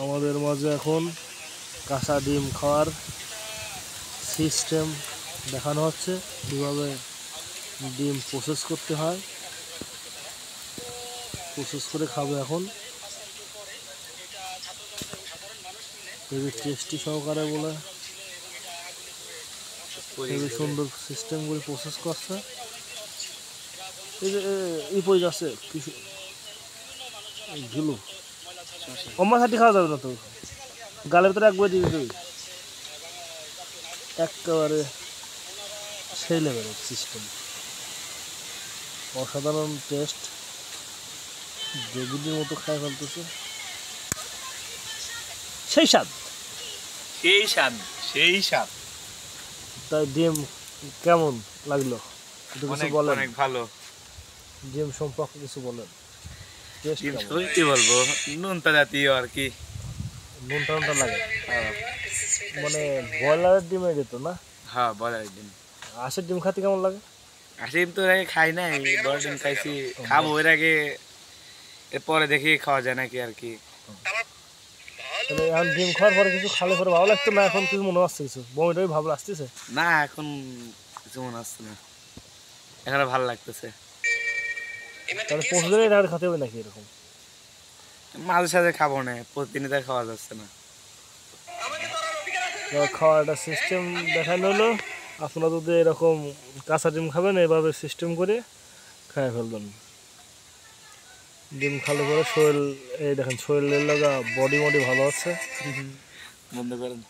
আমাদের মাঝে এখন কাঁচা ডিম খাওয়ার সিস্টেম দেখানো হচ্ছে, কীভাবে ডিম প্রসেস করতে হয়, প্রসেস করে খাবে এখন। খুবই টেস্টি সহকারে বলে, খুবই সুন্দর সিস্টেম করে প্রসেস করছে। এই যে ই পড়ে যাচ্ছে কিছু ঝুলু কম্মা খাটি খাওয়া যাবে না তো, গালের ভিতরে একবার দিয়ে দিবি, একেবারে সেই লেভেলের সিস্টেম, অসাধারণ টেস্ট, দেবীদের মতো খায় ফেলতেছে, সেই স্বাদ সেই স্বাদ সেই স্বাদ। তাই ডিম কেমন লাগলো একটু কিছু বলেন, অনেক ভালো। ডিম সম্পর্কে কিছু বলেন, টেস্ট কেমন? কি বলবো, নুনতা জাতীয় আর কি, নুন টানটা লাগে, মানে ব্রয়লারের ডিমের যেত না? হ্যাঁ ব্রয়লারের ডিম। হাঁসের ডিম খাতে কেমন লাগে? হাঁসের ডিম তো এর আগে খাই নাই, ব্রয়লার ডিম খাইছি, খাবো এর আগে, এরপরে দেখি খাওয়া যায় নাকি আর কি। তাহলে এখন ডিম খাওয়ার পরে কিছু খালে পরে ভালো লাগতো না, এখন কিছু মনে আসছে, কিছু বমিটাই ভাব আসতেছে না, এখন কিছু মনে আসছে না, এখন ভালো লাগতেছে। তাহলে প্রতিদিন এটা খাতে হবে নাকি এরকম? মাঝে সাঝে খাবো না, প্রতিদিনই তো খাওয়া যাচ্ছে না। খাওয়ার একটা সিস্টেম দেখানো হলো, আপনারা যদি এরকম কাঁচা ডিম খাবেন এভাবে সিস্টেম করে খাই ফেলবেন। ডিম খালে পরে শরীর, এই দেখেন শরীরের লাগা বডি মডি ভালো আছে। বন্ধ করেন।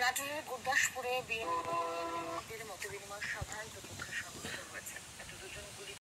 নাটোরের গুরদাসপুরে বিএনপির মতবিনিময় সভায় দুপক্ষের সংঘর্ষ হয়েছে।